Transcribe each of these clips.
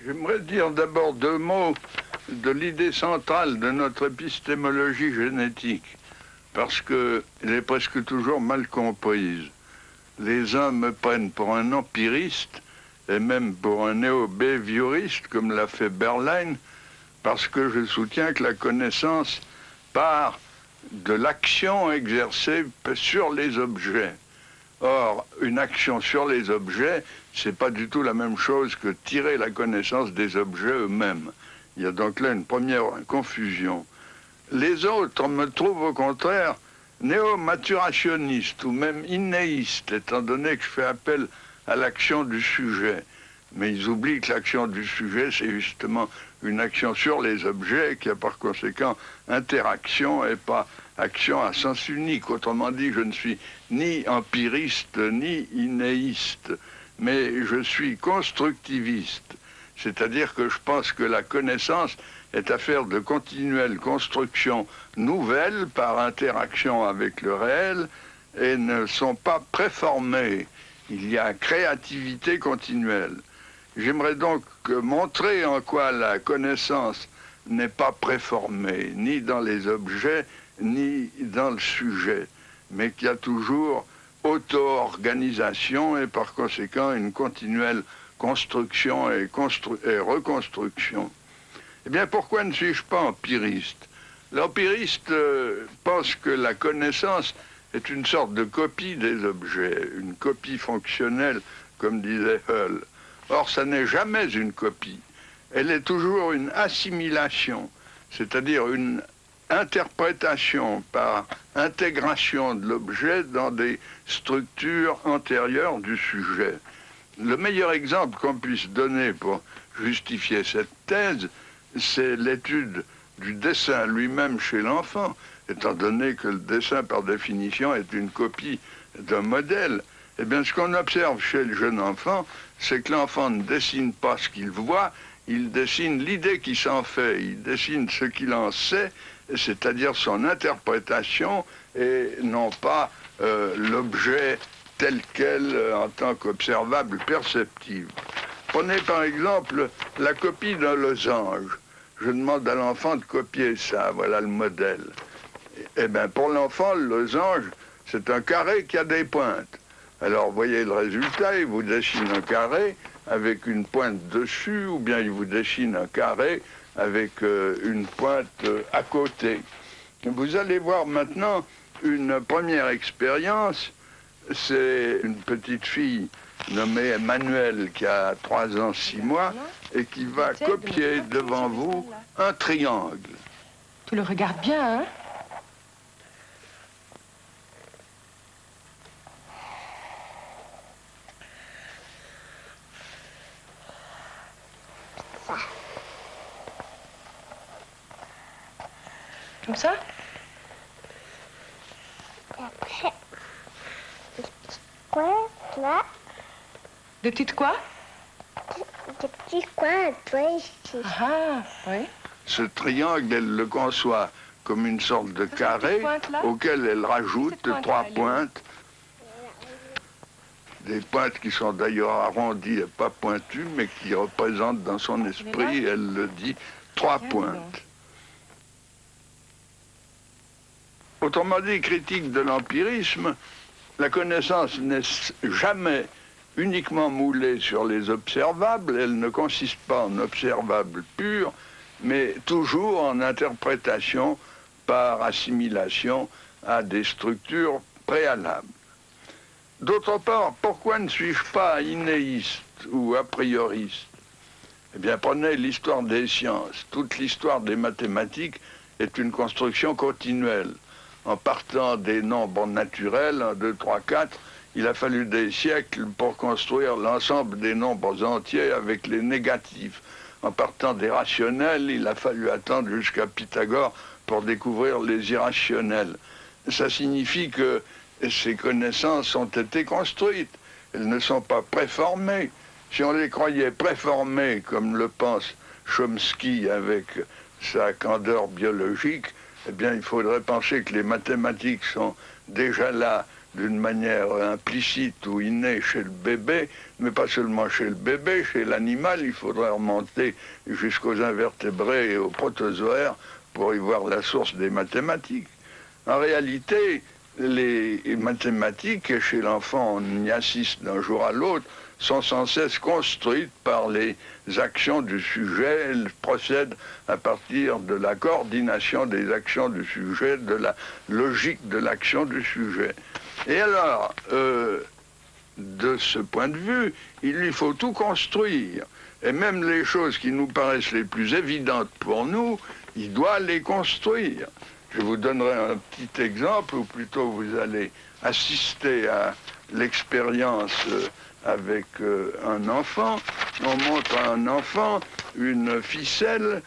J'aimerais dire d'abord deux mots de l'idée centrale de notre épistémologie génétique, parce qu'elle est presque toujours mal comprise. Les uns me prennent pour un empiriste, et même pour un néo-behavioriste, comme l'a fait Berlin, parce que je soutiens que la connaissance part de l'action exercée sur les objets. Or, une action sur les objets, c'est pas du tout la même chose que tirer la connaissance des objets eux-mêmes. Il y a donc là une première confusion. Les autres me trouvent au contraire néo-maturationnistes ou même innéistes, étant donné que je fais appel à l'action du sujet. Mais ils oublient que l'action du sujet, c'est justement une action sur les objets qui a par conséquent interaction et pas action à sens unique. Autrement dit, je ne suis ni empiriste ni innéiste, mais je suis constructiviste. C'est-à-dire que je pense que la connaissance est affaire de continuelle construction nouvelle par interaction avec le réel et ne sont pas préformées. Il y a créativité continuelle. J'aimerais donc montrer en quoi la connaissance n'est pas préformée, ni dans les objets, ni dans le sujet, mais qu'il y a toujours auto-organisation et par conséquent une continuelle construction et reconstruction. Eh bien, pourquoi ne suis-je pas empiriste? L'empiriste pense que la connaissance est une sorte de copie des objets, une copie fonctionnelle, comme disait Hull. Or, ça n'est jamais une copie. Elle est toujours une assimilation, c'est-à-dire une interprétation par intégration de l'objet dans des structures antérieures du sujet. Le meilleur exemple qu'on puisse donner pour justifier cette thèse, c'est l'étude du dessin lui-même chez l'enfant, étant donné que le dessin, par définition, est une copie d'un modèle. Eh bien, ce qu'on observe chez le jeune enfant, c'est que l'enfant ne dessine pas ce qu'il voit, il dessine l'idée qu'il s'en fait, il dessine ce qu'il en sait, c'est-à-dire son interprétation, et non pas l'objet tel quel en tant qu'observable perceptible. Prenez par exemple la copie d'un losange. Je demande à l'enfant de copier ça, voilà le modèle. Eh bien, pour l'enfant, le losange, c'est un carré qui a des pointes. Alors, vous voyez le résultat, il vous dessine un carré avec une pointe dessus, ou bien il vous dessine un carré avec une pointe à côté. Vous allez voir maintenant une première expérience. C'est une petite fille nommée Emmanuelle qui a 3 ans, 6 mois et qui va copier devant vous un triangle. Tu le regardes bien, hein? Comme ça? Après, des petits coins, là. Des petites quoi? Des petits coins, toi, ici. Ah, oui. Ce triangle, elle le conçoit comme une sorte de carré auquel elle rajoute 3 pointes. Des pointes qui sont d'ailleurs arrondies et pas pointues, mais qui représentent dans son esprit, elle le dit, 3 pointes. Autrement dit, critique de l'empirisme, la connaissance n'est jamais uniquement moulée sur les observables, elle ne consiste pas en observables purs, mais toujours en interprétation par assimilation à des structures préalables. D'autre part, pourquoi ne suis-je pas innéiste ou a prioriste? Eh bien, prenez l'histoire des sciences. Toute l'histoire des mathématiques est une construction continuelle. En partant des nombres naturels, 1, 2, 3, 4, il a fallu des siècles pour construire l'ensemble des nombres entiers avec les négatifs. En partant des rationnels, il a fallu attendre jusqu'à Pythagore pour découvrir les irrationnels. Ça signifie que ces connaissances ont été construites. Elles ne sont pas préformées. Si on les croyait préformées, comme le pense Chomsky avec sa candeur biologique, eh bien, il faudrait penser que les mathématiques sont déjà là d'une manière implicite ou innée chez le bébé, mais pas seulement chez le bébé, chez l'animal, il faudrait remonter jusqu'aux invertébrés et aux protozoaires pour y voir la source des mathématiques. En réalité, les mathématiques, chez l'enfant, on y assiste d'un jour à l'autre, sont sans cesse construites par les actions du sujet. Elles procèdent à partir de la coordination des actions du sujet, de la logique de l'action du sujet. Et alors, de ce point de vue, il lui faut tout construire. Et même les choses qui nous paraissent les plus évidentes pour nous, il doit les construire. Je vous donnerai un petit exemple, ou plutôt vous allez assister à l'expérience avec un enfant. On montre à un enfant une ficelle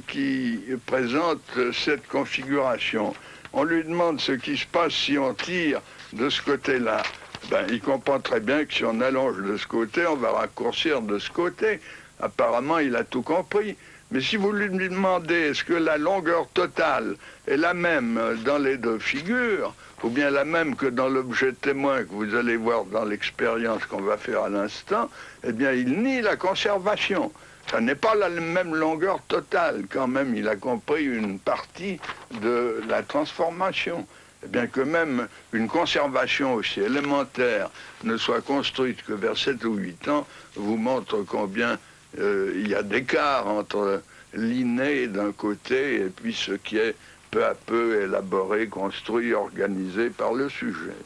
qui présente cette configuration. On lui demande ce qui se passe si on tire de ce côté-là. Ben, il comprend très bien que si on allonge de ce côté, on va raccourcir de ce côté. Apparemment, il a tout compris. Mais si vous lui demandez est-ce que la longueur totale est la même dans les deux figures, ou bien la même que dans l'objet témoin que vous allez voir dans l'expérience qu'on va faire à l'instant, eh bien il nie la conservation. Ça n'est pas la même longueur totale, quand même il a compris une partie de la transformation. Eh bien que même une conservation aussi élémentaire ne soit construite que vers 7 ou 8 ans, vous montre combien il y a d'écart entre l'inné d'un côté et puis ce qui est peu à peu élaboré, construit, organisé par le sujet.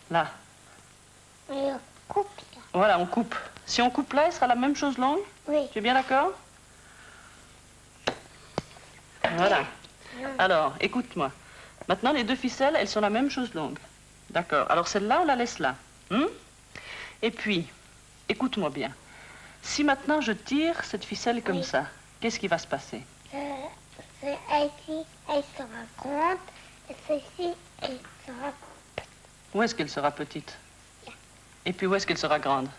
Là. Et on coupe là. Voilà, on coupe. Si on coupe là, il sera la même chose longue? Oui. Tu es bien d'accord? Voilà. Alors, écoute-moi. Maintenant, les deux ficelles, elles sont la même chose longue. D'accord. Alors, celle-là, on la laisse là. Et puis, écoute-moi bien. Si maintenant je tire cette ficelle comme ça, qu'est-ce qui va se passer? Celle-ci, elle sera grande, et celle-ci, elle sera petite. Où est-ce qu'elle sera petite? Et puis où est-ce qu'elle sera grande?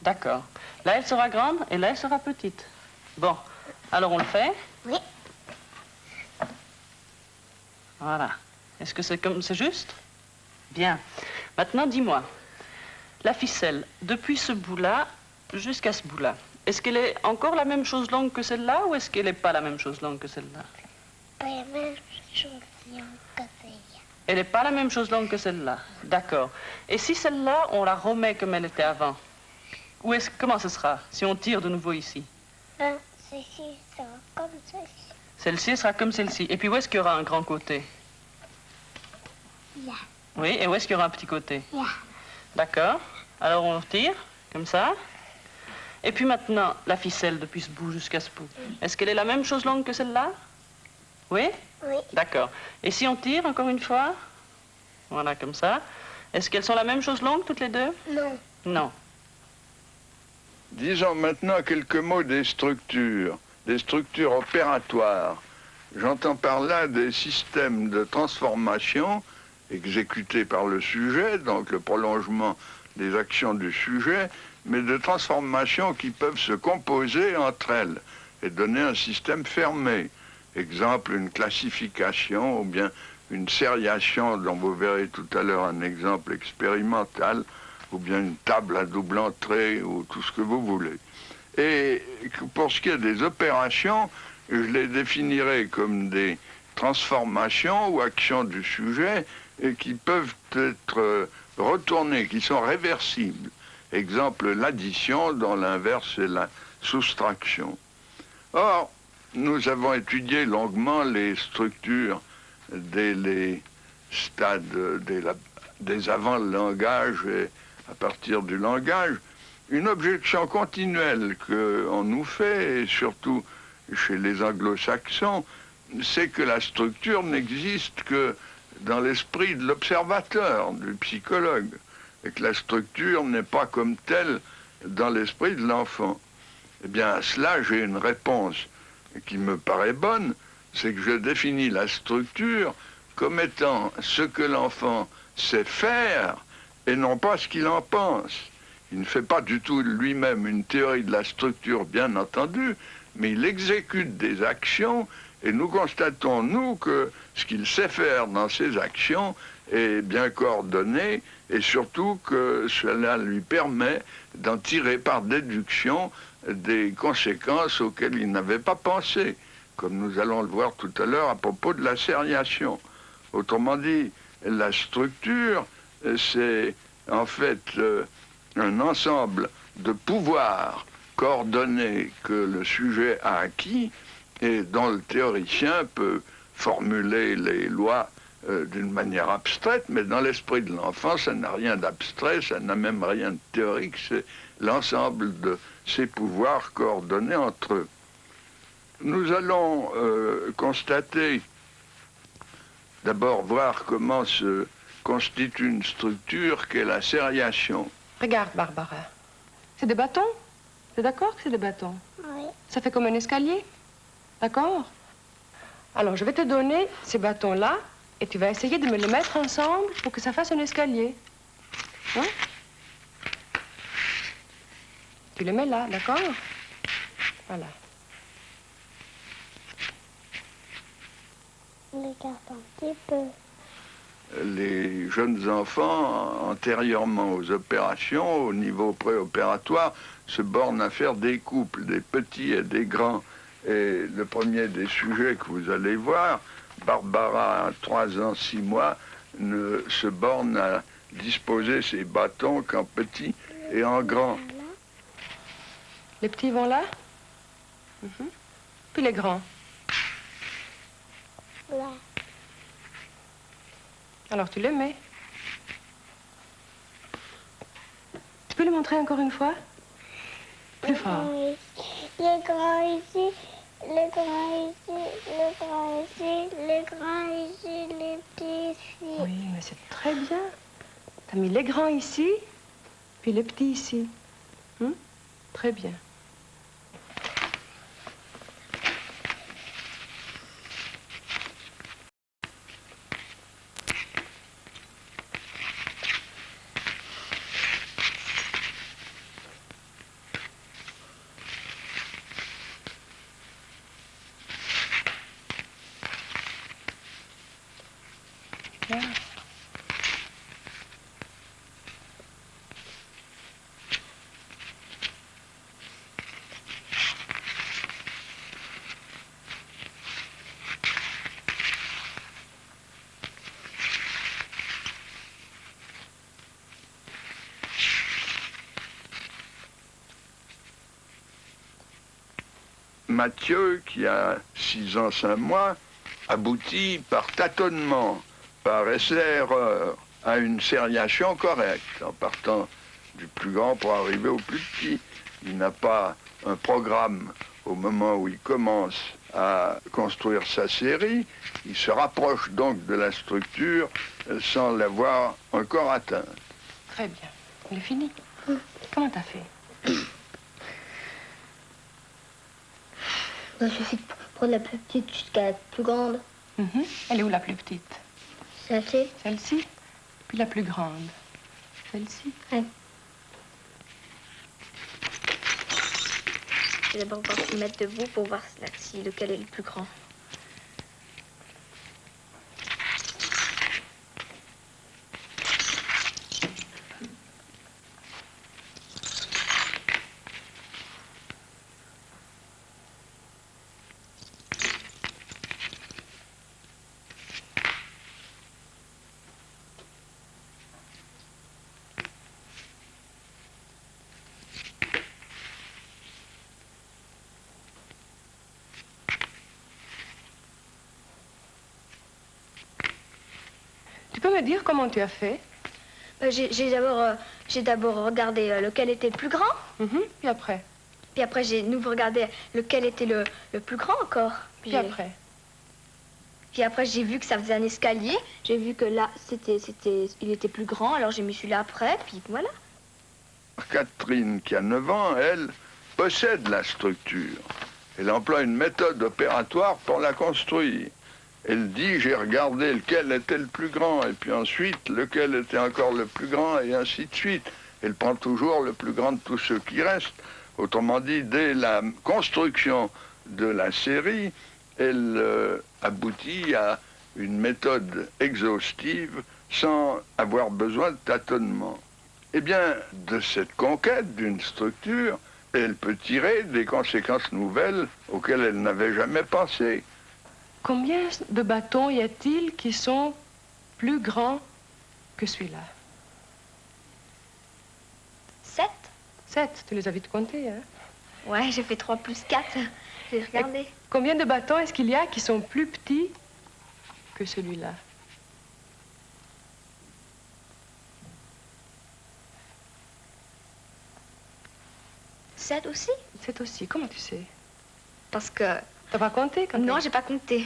D'accord. Là, elle sera grande et là, elle sera petite. Bon, alors on le fait? Oui. Voilà. Est-ce que c'est juste? Bien. Maintenant, dis-moi. La ficelle, depuis ce bout-là jusqu'à ce bout-là, est-ce qu'elle est encore la même chose longue que celle-là ou est-ce qu'elle n'est pas la même chose longue que celle-là? Pas la même chose longue que celle-là. Elle n'est pas la même chose longue que celle-là. D'accord. Et si celle-là, on la remet comme elle était avant, comment ce sera si on tire de nouveau ici? Celle-ci sera comme celle-ci. Celle-ci sera comme celle-ci. Et puis où est-ce qu'il y aura un grand côté? Là. Oui, et où est-ce qu'il y aura un petit côté? Là. D'accord. Alors on tire, comme ça. Et puis maintenant, la ficelle depuis ce bout jusqu'à ce bout. Est-ce qu'elle est la même chose longue que celle-là? Oui? Oui. D'accord. Et si on tire encore une fois? Voilà, comme ça. Est-ce qu'elles sont la même chose longue toutes les deux? Non. Non. Disons maintenant quelques mots des structures opératoires. J'entends par là des systèmes de transformation exécutés par le sujet, donc le prolongement des actions du sujet, mais de transformations qui peuvent se composer entre elles et donner un système fermé. Exemple, une classification ou bien une sériation dont vous verrez tout à l'heure un exemple expérimental, ou bien une table à double entrée, ou tout ce que vous voulez. Et pour ce qui est des opérations, je les définirai comme des transformations ou actions du sujet et qui peuvent être retournées, qui sont réversibles. Exemple, l'addition, dont l'inverse est la soustraction. Or, nous avons étudié longuement les structures dès les stades des avant le langage et à partir du langage. Une objection continuelle qu'on nous fait, et surtout chez les anglo-saxons, c'est que la structure n'existe que dans l'esprit de l'observateur, du psychologue, et que la structure n'est pas comme telle dans l'esprit de l'enfant. Eh bien, à cela, j'ai une réponse qui me paraît bonne, c'est que je définis la structure comme étant ce que l'enfant sait faire et non pas ce qu'il en pense. Il ne fait pas du tout lui-même une théorie de la structure, bien entendu, mais il exécute des actions Et nous constatons, nous, que ce qu'il sait faire dans ses actions est bien coordonné et surtout que cela lui permet d'en tirer par déduction des conséquences auxquelles il n'avait pas pensé, comme nous allons le voir tout à l'heure à propos de la sériation. Autrement dit, la structure, c'est en fait un ensemble de pouvoirs coordonnés que le sujet a acquis et dont le théoricien peut formuler les lois d'une manière abstraite, mais dans l'esprit de l'enfant, ça n'a rien d'abstrait, ça n'a même rien de théorique, c'est l'ensemble de ces pouvoirs coordonnés entre eux. Nous allons constater, d'abord voir comment se constitue une structure qu'est la sériation. Regarde, Barbara. C'est des bâtons. T'es d'accord que c'est des bâtons? Oui. Ça fait comme un escalier. D'accord? Alors, je vais te donner ces bâtons-là et tu vas essayer de me les mettre ensemble pour que ça fasse un escalier. Hein? Tu les mets là, d'accord? Voilà. Regarde un petit peu. Les jeunes enfants, antérieurement aux opérations, au niveau préopératoire, se bornent à faire des couples, des petits et des grands. Et le premier des sujets que vous allez voir, Barbara, à 3 ans, 6 mois, ne se borne à disposer ses bâtons qu'en petits et en grands. Les petits vont là? Puis les grands. Là. Alors tu les mets. Tu peux le montrer encore une fois? Plus fort. Les grands ici, les grands ici, les grands ici, les grands ici, les petits ici. Oui, mais c'est très bien. T'as mis les grands ici, puis les petits ici. Très bien. Mathieu, qui a 6 ans, 5 mois, aboutit par tâtonnement, par essai-erreur, à une sériation correcte, en partant du plus grand pour arriver au plus petit. Il n'a pas un programme au moment où il commence à construire sa série. Il se rapproche donc de la structure sans l'avoir encore atteinte. Très bien. Il est fini. Comment t'as fait? Il suffit de prendre la plus petite jusqu'à la plus grande. Elle est où la plus petite? Celle-ci. Celle-ci. Puis la plus grande. Celle-ci. Ouais. Je vais d'abord voir se mettre debout pour voir si lequel est le plus grand. Tu peux me dire comment tu as fait? J'ai d'abord regardé lequel était le plus grand. Puis après? Puis après, j'ai nouveau regardé lequel était le plus grand encore. Puis après? Puis après, j'ai vu que ça faisait un escalier. J'ai vu que là, il était plus grand. Alors, j'ai mis celui-là après. Puis voilà. Catherine, qui a 9 ans, elle, possède la structure. Elle emploie une méthode opératoire pour la construire. Elle dit, j'ai regardé lequel était le plus grand, et puis ensuite, lequel était encore le plus grand, et ainsi de suite. Elle prend toujours le plus grand de tous ceux qui restent. Autrement dit, dès la construction de la série, elle aboutit à une méthode exhaustive sans avoir besoin de tâtonnement. Eh bien, de cette conquête d'une structure, elle peut tirer des conséquences nouvelles auxquelles elle n'avait jamais pensé. Combien de bâtons y a-t-il qui sont plus grands que celui-là? 7. 7, tu les as vite comptés, hein? Ouais, j'ai fait 3 plus 4. J'ai regardé. Combien de bâtons est-ce qu'il y a qui sont plus petits que celui-là? 7 aussi? 7 aussi, comment tu sais? Parce que... T'as pas compté quand Non, j'ai pas compté.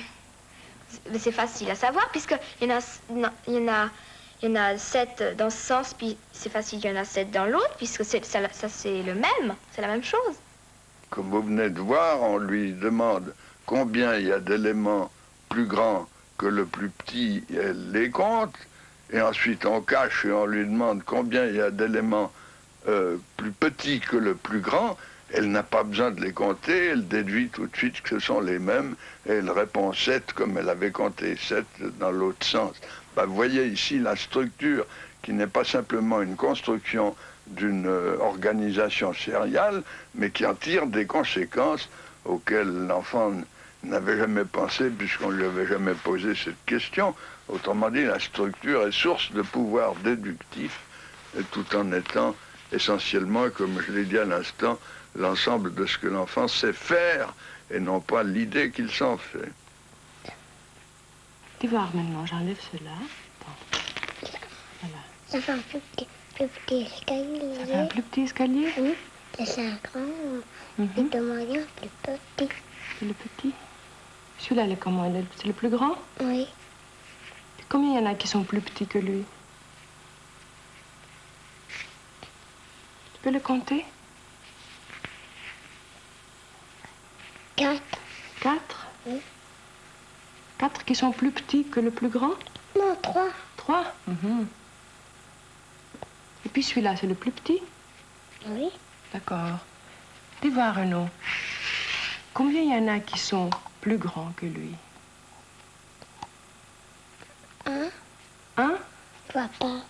Mais c'est facile à savoir, puisqu'il y en a... Non, il y en a 7 dans ce sens, puis c'est facile, il y en a 7 dans l'autre, puisque ça c'est le même, c'est la même chose. Comme vous venez de voir, on lui demande combien il y a d'éléments plus grands que le plus petit, et elle les compte, et ensuite on cache et on lui demande combien il y a d'éléments plus petits que le plus grand. Elle n'a pas besoin de les compter, elle déduit tout de suite que ce sont les mêmes, et elle répond 7 comme elle avait compté 7 dans l'autre sens. Ben, vous voyez ici la structure qui n'est pas simplement une construction d'une organisation sériale, mais qui en tire des conséquences auxquelles l'enfant n'avait jamais pensé puisqu'on ne lui avait jamais posé cette question. Autrement dit, la structure est source de pouvoir déductif, tout en étant essentiellement, comme je l'ai dit à l'instant, l'ensemble de ce que l'enfant sait faire et non pas l'idée qu'il s'en fait. Tu vois maintenant, j'enlève cela. Bon. Voilà. Ça fait un plus petit escalier. Ça fait un plus petit escalier? Oui. C'est un grand, et de moyen, plus petit. C'est le petit. Celui-là, il est comment? C'est le plus grand? Oui. Combien il y en a qui sont plus petits que lui? Tu peux le compter? 4. 4? Oui. 4 qui sont plus petits que le plus grand? Non, 3. 3? Et puis celui-là, c'est le plus petit? Oui. D'accord. Tu vois, Renaud, combien il y en a qui sont plus grands que lui? 1. 1? Je vois pas.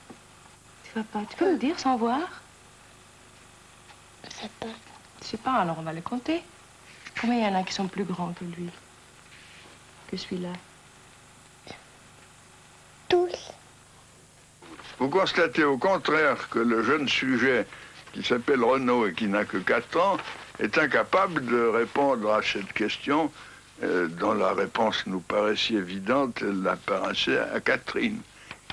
Tu vois pas. Tu peux me dire sans voir? Je sais pas. Je sais pas, alors on va les compter. Combien il y en a qui sont plus grands que lui? Que celui-là? Tous. Vous constatez au contraire que le jeune sujet qui s'appelle Renaud et qui n'a que 4 ans est incapable de répondre à cette question dont la réponse nous paraît si évidente, elle apparaissait à Catherine,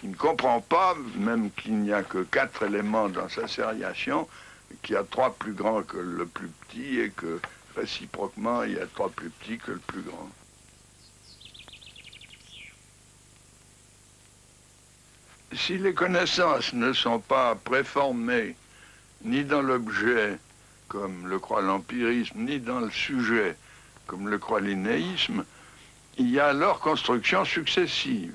qui ne comprend pas, même qu'il n'y a que 4 éléments dans sa sériation, qu'il y a 3 plus grands que le plus petit et que réciproquement, il y a 3 plus petits que le plus grand. Si les connaissances ne sont pas préformées ni dans l'objet, comme le croit l'empirisme, ni dans le sujet, comme le croit l'innéisme, il y a alors construction successive.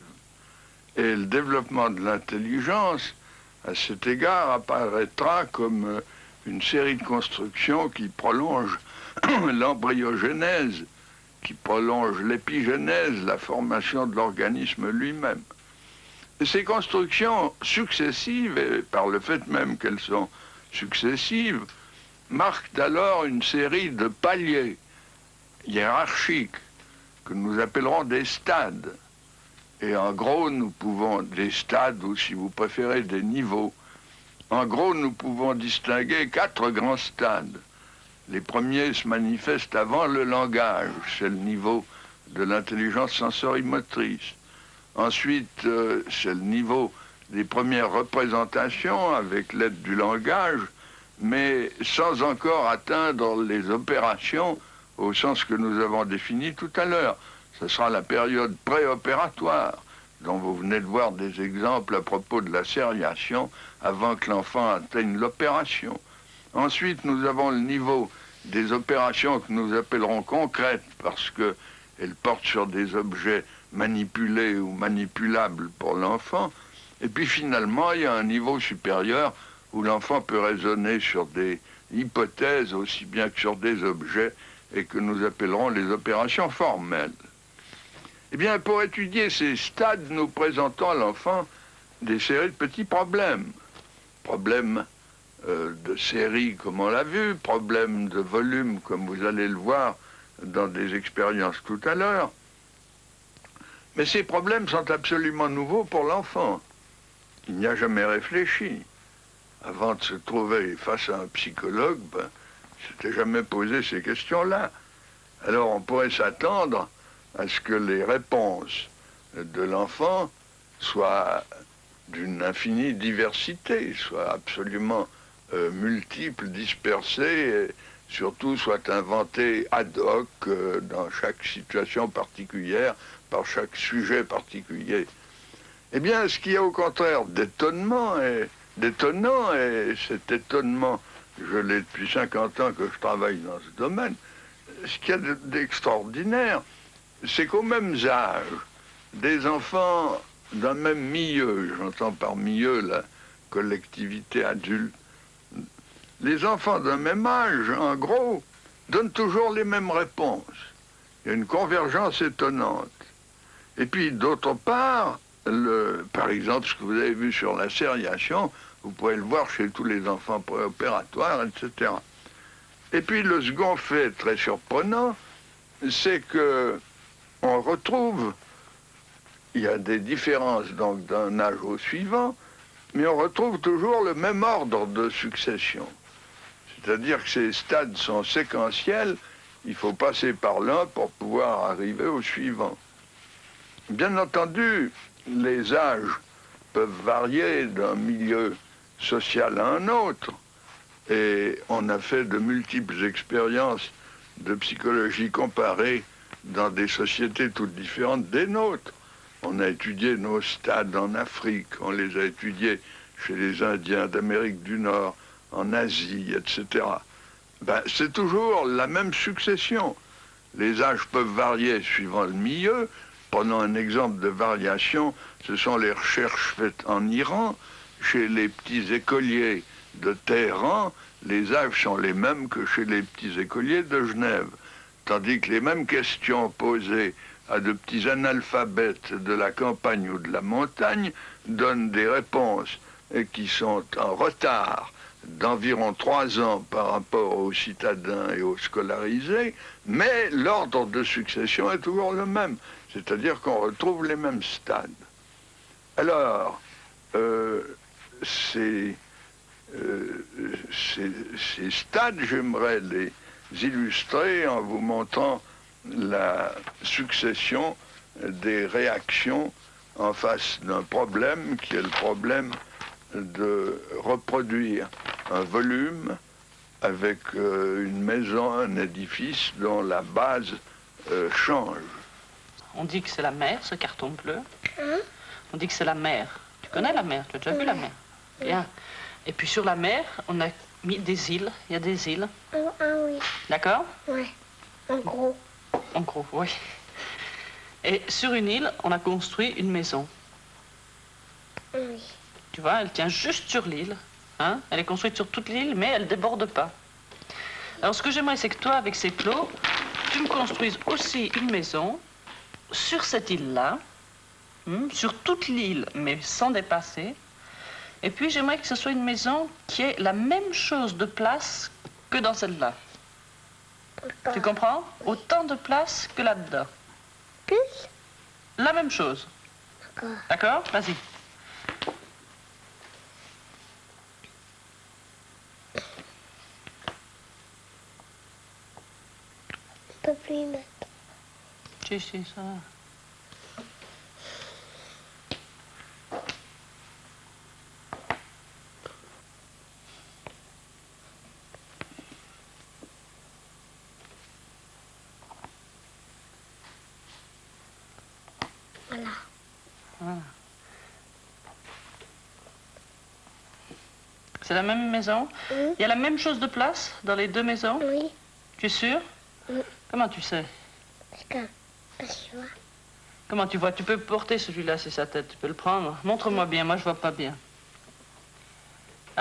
Et le développement de l'intelligence, à cet égard, apparaîtra comme une série de constructions qui prolongent l'embryogénèse, qui prolonge l'épigénèse, la formation de l'organisme lui-même. Ces constructions successives, et par le fait même qu'elles sont successives, marquent alors une série de paliers hiérarchiques que nous appellerons des stades. Et en gros, nous pouvons, des stades, ou si vous préférez, des niveaux. En gros, nous pouvons distinguer 4 grands stades. Les premiers se manifestent avant le langage, c'est le niveau de l'intelligence sensorimotrice. Ensuite, c'est le niveau des premières représentations avec l'aide du langage, mais sans encore atteindre les opérations au sens que nous avons défini tout à l'heure. Ce sera la période préopératoire, dont vous venez de voir des exemples à propos de la sériation avant que l'enfant atteigne l'opération. Ensuite, nous avons le niveau des opérations que nous appellerons concrètes parce qu'elles portent sur des objets manipulés ou manipulables pour l'enfant. Et puis finalement, il y a un niveau supérieur où l'enfant peut raisonner sur des hypothèses aussi bien que sur des objets et que nous appellerons les opérations formelles. Eh bien, pour étudier ces stades, nous présentons à l'enfant des séries de petits problèmes. Problèmes de série, comme on l'a vu, problèmes de volume, comme vous allez le voir dans des expériences tout à l'heure. Mais ces problèmes sont absolument nouveaux pour l'enfant. Il n'y a jamais réfléchi. Avant de se trouver face à un psychologue, il ne s'était jamais posé ces questions-là. Alors on pourrait s'attendre à ce que les réponses de l'enfant soient d'une infinie diversité, soient absolument multiples, dispersées, et surtout soient inventées ad hoc dans chaque situation particulière, par chaque sujet particulier. Eh bien, ce qui est au contraire d'étonnant, et cet étonnement, je l'ai depuis 50 ans que je travaille dans ce domaine, ce qu'il y a d'extraordinaire, c'est qu'aux mêmes âges, des enfants d'un même milieu, j'entends par milieu la collectivité adulte, les enfants d'un même âge, en gros, donnent toujours les mêmes réponses. Il y a une convergence étonnante. Et puis, d'autre part, par exemple, ce que vous avez vu sur la sériation, vous pouvez le voir chez tous les enfants préopératoires, etc. Et puis, le second fait très surprenant, c'est que on retrouve, il y a des différences donc d'un âge au suivant, mais on retrouve toujours le même ordre de succession. C'est-à-dire que ces stades sont séquentiels, il faut passer par l'un pour pouvoir arriver au suivant. Bien entendu, les âges peuvent varier d'un milieu social à un autre, et on a fait de multiples expériences de psychologie comparée dans des sociétés toutes différentes des nôtres. On a étudié nos stades en Afrique, on les a étudiés chez les Indiens d'Amérique du Nord, en Asie, etc. C'est toujours la même succession. Les âges peuvent varier suivant le milieu. Prenons un exemple de variation, ce sont les recherches faites en Iran. Chez les petits écoliers de Téhéran, les âges sont les mêmes que chez les petits écoliers de Genève. Tandis que les mêmes questions posées à de petits analphabètes de la campagne ou de la montagne donnent des réponses qui sont en retard d'environ 3 ans par rapport aux citadins et aux scolarisés, mais l'ordre de succession est toujours le même, c'est-à-dire qu'on retrouve les mêmes stades. Alors, ces stades, j'aimerais les illustrer en vous montrant la succession des réactions en face d'un problème qui est le problème de reproduire un volume avec une maison, un édifice dont la base change. On dit que c'est la mer, ce carton bleu. On dit que c'est la mer. Tu connais la mer? Tu as déjà vu la mer? Bien. Et puis sur la mer, on a mis des îles. Il y a des îles. Ah oui. D'accord? Oui. En gros. En gros, oui. Et sur une île, on a construit une maison. Oui. Tu vois, elle tient juste sur l'île. Hein? Elle est construite sur toute l'île, mais elle ne déborde pas. Alors ce que j'aimerais, c'est que toi, avec ces plots, tu me construises aussi une maison sur cette île-là, sur toute l'île, mais sans dépasser. Et puis j'aimerais que ce soit une maison qui ait la même chose de place que dans celle-là. Tu comprends? Autant de place que là-dedans. Plus? La même chose. D'accord? Vas-y. On peut plus y mettre. Si, ça va. Voilà. Voilà. C'est la même maison? Il y a la même chose de place dans les deux maisons? Oui. Tu es sûr? Oui. Comment tu sais? Parce que je vois. Comment tu vois? Tu peux porter celui-là, c'est sa tête. Tu peux le prendre? Montre-moi bien, moi je vois pas bien.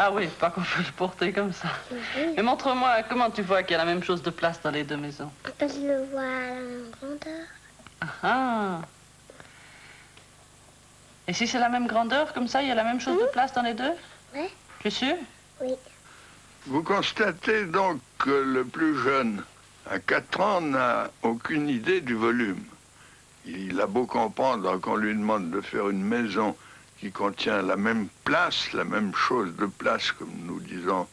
Ah oui, pas qu'on peut le porter comme ça. Oui. Et montre-moi comment tu vois qu'il y a la même chose de place dans les deux maisons. Parce que je le vois à la même grandeur. Ah ah. Et si c'est la même grandeur, comme ça, il y a la même chose de place dans les deux? Ouais. Tu es sûr? Oui. Vous constatez donc que le plus jeune, à 4 ans, n'a aucune idée du volume. Il a beau comprendre qu'on lui demande de faire une maison qui contient la même place, la même chose de place, comme nous disons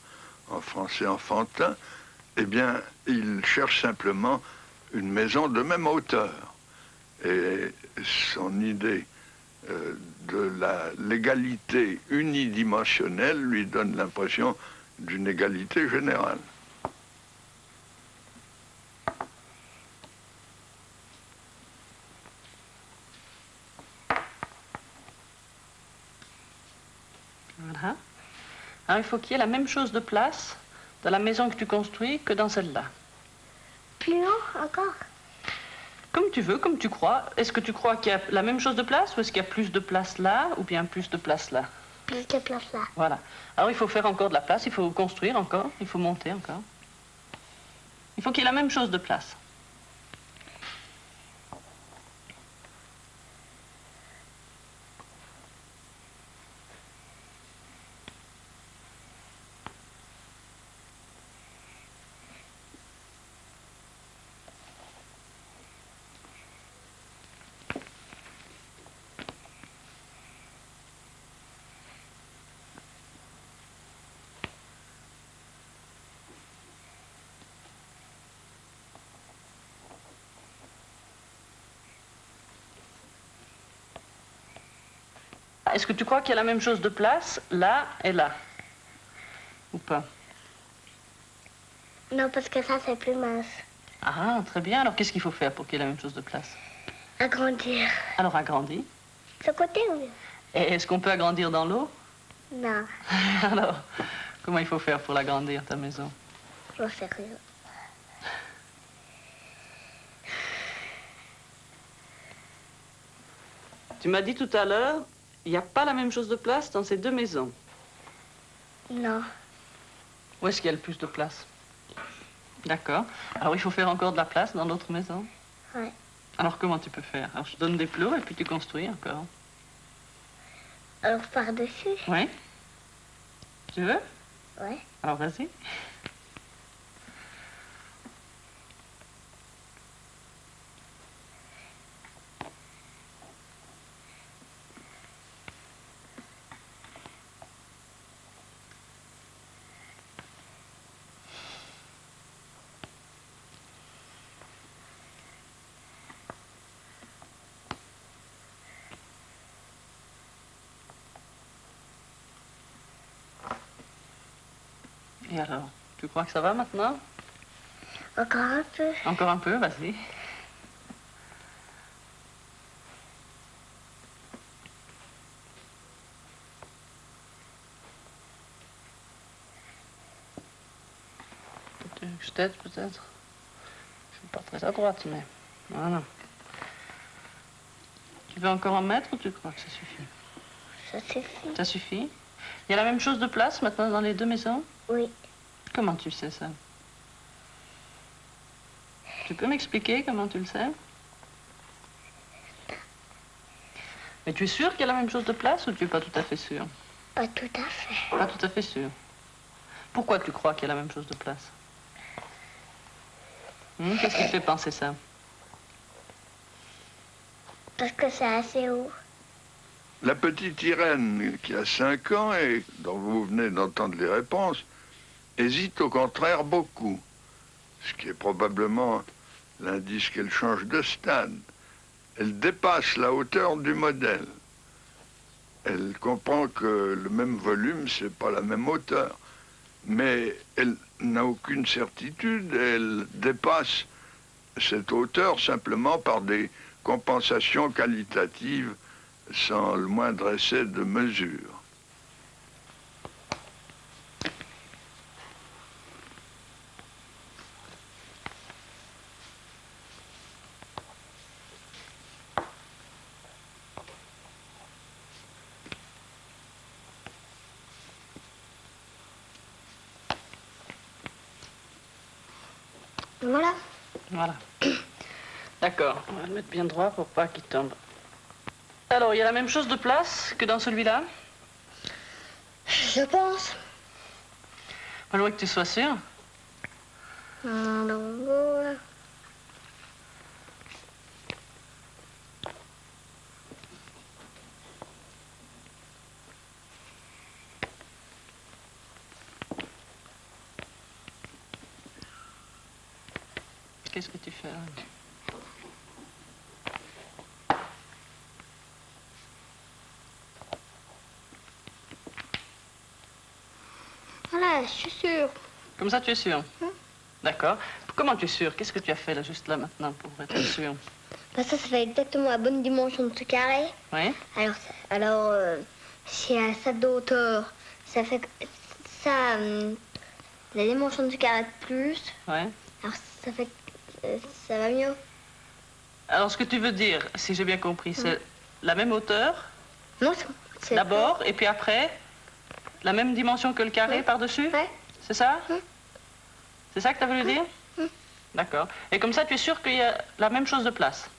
en français enfantin, eh bien, il cherche simplement une maison de même hauteur. Et son idée de l'égalité unidimensionnelle lui donne l'impression d'une égalité générale. Voilà. Alors, il faut qu'il y ait la même chose de place dans la maison que tu construis que dans celle-là. Plus haut encore. Comme tu veux, comme tu crois. Est-ce que tu crois qu'il y a la même chose de place ou est-ce qu'il y a plus de place là ou bien plus de place là? Plus de place là. Voilà. Alors, il faut faire encore de la place, il faut construire encore, il faut monter encore. Il faut qu'il y ait la même chose de place. Est-ce que tu crois qu'il y a la même chose de place là et là? Ou pas? Non, parce que ça, c'est plus mince. Ah, très bien. Alors, qu'est-ce qu'il faut faire pour qu'il y ait la même chose de place? Agrandir. Alors, agrandir. Ce côté ou bien? Et est-ce qu'on peut agrandir dans l'eau? Non, Alors, comment il faut faire pour l'agrandir, ta maison? j'en sais rien. Tu m'as dit tout à l'heure, il n'y a pas la même chose de place dans ces deux maisons. Non. Où est-ce qu'il y a le plus de place? D'accord. Alors, il faut faire encore de la place dans l'autre maison? Ouais. Alors, comment tu peux faire? Alors, je donne des plots et puis tu construis encore. Alors par-dessus? Oui? Tu veux? Ouais. Alors, vas-y. Et alors, tu crois que ça va maintenant? Encore un peu. Encore un peu, vas-y. Je t'aide peut-être. Je suis pas très à droite, mais voilà. Tu veux encore en mettre ou tu crois que ça suffit? Ça suffit. Ça suffit? Il y a la même chose de place maintenant dans les deux maisons? Oui. Comment tu sais ça? Tu peux m'expliquer comment tu le sais? Mais tu es sûr qu'il y a la même chose de place ou tu es pas tout à fait sûr? Pas tout à fait. Pas tout à fait sûr. Pourquoi tu crois qu'il y a la même chose de place? Qu'est-ce qui te fait penser ça? Parce que c'est assez haut. La petite Irène, qui a 5 ans et dont vous venez d'entendre les réponses, hésite au contraire beaucoup, ce qui est probablement l'indice qu'elle change de stade. Elle dépasse la hauteur du modèle. Elle comprend que le même volume, c'est pas la même hauteur. Mais elle n'a aucune certitude, elle dépasse cette hauteur simplement par des compensations qualitatives sans le moindre essai de mesure. Voilà. Voilà. D'accord, on va le mettre bien droit pour pas qu'il tombe. Alors, il y a la même chose de place que dans celui-là? Je pense. Moi, je voudrais que tu sois sûr. Donc, Qu'est-ce que tu fais là? voilà, je suis sûre. Comme ça, tu es sûr? D'accord. Comment tu es sûr? Qu'est-ce que tu as fait là, juste là, maintenant, pour être sûr? Bah ça fait exactement la bonne dimension de ce carré. Oui? Alors, si à ça de hauteur, ça fait que ça, la dimension de ce carré de plus. Oui. Alors ça fait que ça va mieux. Alors, ce que tu veux dire, si j'ai bien compris, c'est la même hauteur, Non, c'est d'abord, et puis après, la même dimension que le carré par-dessus? Ouais. C'est ça? C'est ça que tu as voulu dire? D'accord. Et comme ça, tu es sûr qu'il y a la même chose de place?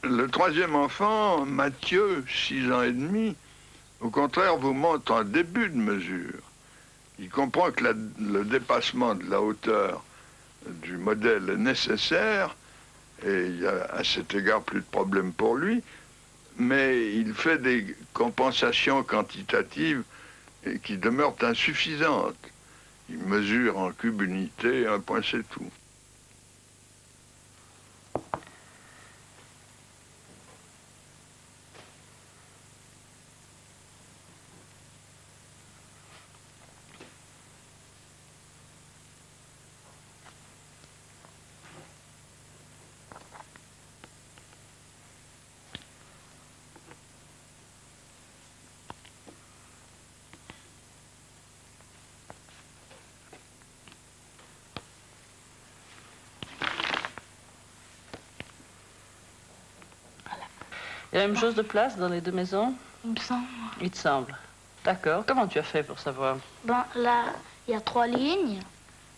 Le troisième enfant, Mathieu, 6 ans et demi, au contraire, vous montre un début de mesure. Il comprend que le dépassement de la hauteur du modèle est nécessaire, et il y a à cet égard plus de problème pour lui, mais il fait des compensations quantitatives et qui demeurent insuffisantes. Il mesure en cube unité, un point c'est tout. Il y a la même chose de place dans les deux maisons? Il me semble. Il te semble. D'accord. Comment tu as fait pour savoir? Ben là, il y a 3 lignes.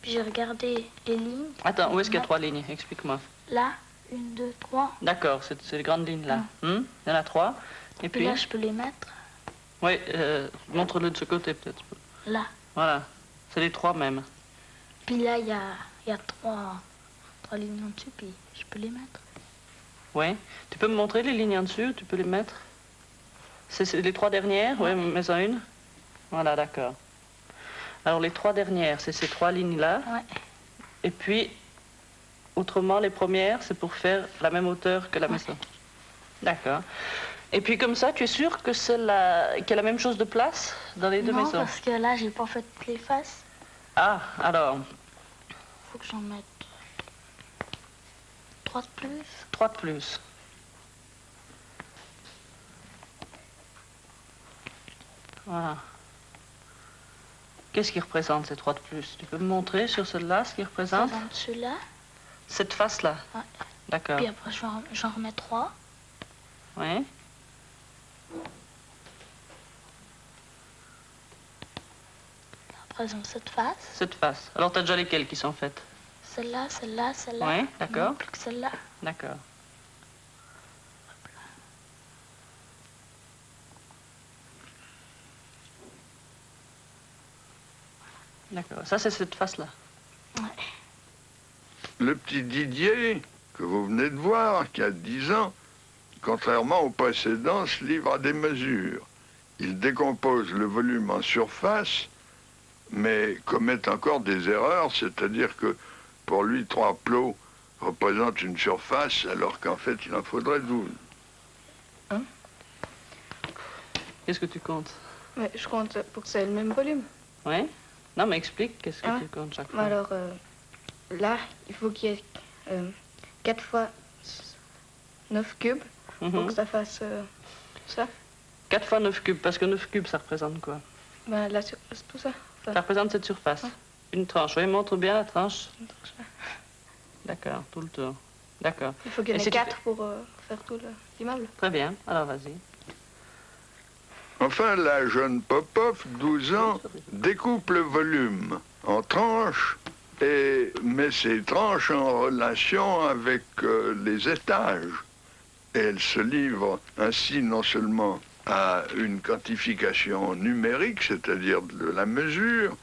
Puis j'ai regardé les lignes. Attends, où est-ce qu'il y a 3 lignes? Explique-moi. Là, 1, 2, 3. D'accord, c'est les grandes lignes là. Il y en a 3. Et Puis puis? là, je peux les mettre. Oui, montre-le de ce côté peut-être. Là. Voilà, c'est les 3 mêmes. Puis là, il y a 3 lignes en dessus. Puis je peux les mettre. Oui. Tu peux me montrer les lignes en dessus? Tu peux les mettre? C'est les 3 dernières? Oui, mets-en une. Voilà, d'accord. Alors les 3 dernières, c'est ces 3 lignes-là. Ouais. Et puis, autrement, les premières, c'est pour faire la même hauteur que la maison. D'accord. Et puis comme ça, tu es sûr que qu'il y a la même chose de place dans les deux Non, maisons? parce que là, j'ai pas fait toutes les faces. Ah, alors, Faut que j'en mette 3 de plus. 3 de plus. Voilà. Qu'est-ce qui représente ces 3 de plus? Tu peux me montrer sur celle-là ce qui représente? Par exemple, celui-là. Cette face-là? Ouais. D'accord. Puis après, j'en remets 3. Oui. Après, exemple, cette face. Cette face. Alors, tu as déjà lesquelles qui sont faites? Celle-là, celle-là, celle-là. Oui, d'accord. Non, plus que celle-là. D'accord. D'accord. Ça, c'est cette face-là. Ouais. Le petit Didier, que vous venez de voir, qui a 10 ans, contrairement au précédent, se livre à des mesures. Il décompose le volume en surface, mais commet encore des erreurs, c'est-à-dire que pour lui, 3 plots représentent une surface, alors qu'en fait, il en faudrait 12. Qu'est-ce que tu comptes? Mais je compte pour que ça ait le même volume. Oui. Non, mais explique, qu'est-ce que Ah. tu comptes chaque fois? Alors, là, il faut qu'il y ait 4 fois 9 cubes pour Mhm. que ça fasse ça. 4 fois 9 cubes, parce que 9 cubes, ça représente quoi? Ben, la surface, tout ça. Enfin, Ça représente cette surface. Ouais. Une tranche. Oui, montre bien la tranche. D'accord, tout le tour. D'accord. il faut qu'il y en Et ait si tu 4 pour faire tout l'immeuble. Très bien. Alors, vas-y. Enfin, la jeune Popov, 12 ans, découpe le volume en tranches mais ces tranches en relation avec les étages. Et elle se livre ainsi non seulement à une quantification numérique, c'est-à-dire de la mesure,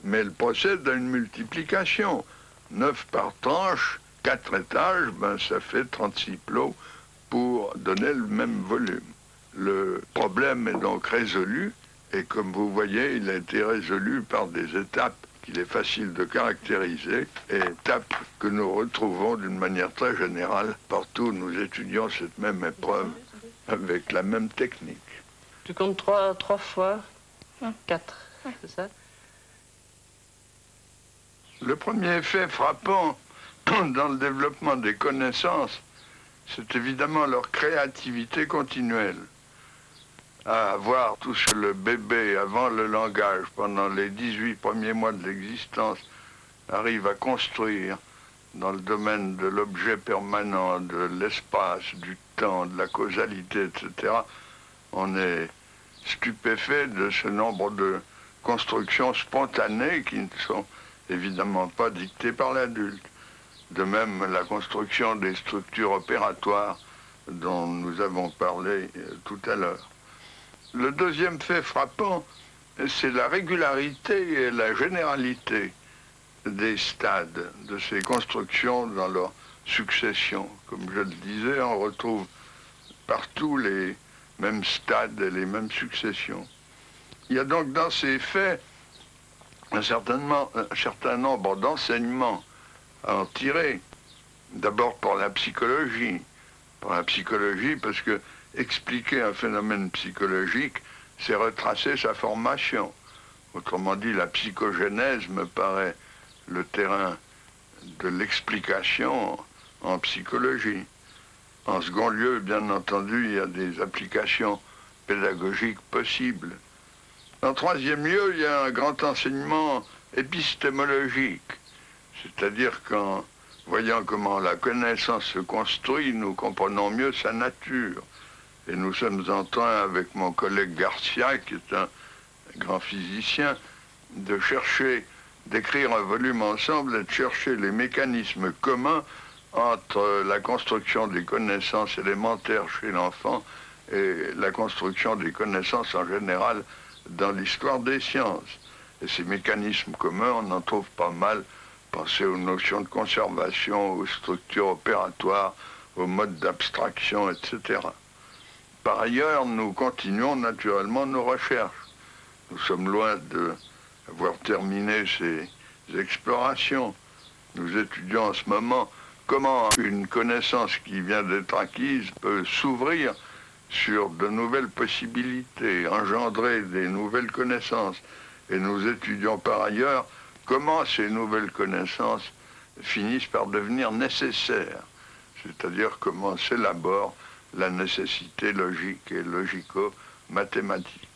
mais elle procède à une multiplication. 9 par tranche, 4 étages, ben ça fait 36 plots pour donner le même volume. Le problème est donc résolu, et comme vous voyez, il a été résolu par des étapes qu'il est facile de caractériser, et étapes que nous retrouvons d'une manière très générale partout où nous étudions cette même épreuve avec la même technique. Tu comptes trois fois 4, c'est ça? Le premier effet frappant dans le développement des connaissances, c'est évidemment leur créativité continuelle. À voir tout ce que le bébé, avant le langage, pendant les 18 premiers mois de l'existence, arrive à construire dans le domaine de l'objet permanent, de l'espace, du temps, de la causalité, etc., on est stupéfait de ce nombre de constructions spontanées qui ne sont évidemment pas dictées par l'adulte. De même, la construction des structures opératoires dont nous avons parlé tout à l'heure. Le deuxième fait frappant, c'est la régularité et la généralité des stades de ces constructions dans leur succession. Comme je le disais, on retrouve partout les mêmes stades et les mêmes successions. Il y a donc dans ces faits un certain nombre d'enseignements à en tirer. D'abord pour la psychologie. Pour la psychologie parce que expliquer un phénomène psychologique, c'est retracer sa formation. Autrement dit, la psychogénèse me paraît le terrain de l'explication en psychologie. En second lieu, bien entendu, il y a des applications pédagogiques possibles. En troisième lieu, il y a un grand enseignement épistémologique, c'est-à-dire qu'en voyant comment la connaissance se construit, nous comprenons mieux sa nature. Et nous sommes en train, avec mon collègue Garcia, qui est un grand physicien, de chercher, d'écrire un volume ensemble et de chercher les mécanismes communs entre la construction des connaissances élémentaires chez l'enfant et la construction des connaissances en général dans l'histoire des sciences. Et ces mécanismes communs, on en trouve pas mal. Pensez aux notions de conservation, aux structures opératoires, aux modes d'abstraction, etc. Par ailleurs, nous continuons naturellement nos recherches. Nous sommes loin d'avoir terminé ces explorations. Nous étudions en ce moment comment une connaissance qui vient d'être acquise peut s'ouvrir sur de nouvelles possibilités, engendrer des nouvelles connaissances. Et nous étudions par ailleurs comment ces nouvelles connaissances finissent par devenir nécessaires, c'est-à-dire comment s'élabore la nécessité logique et logico-mathématique.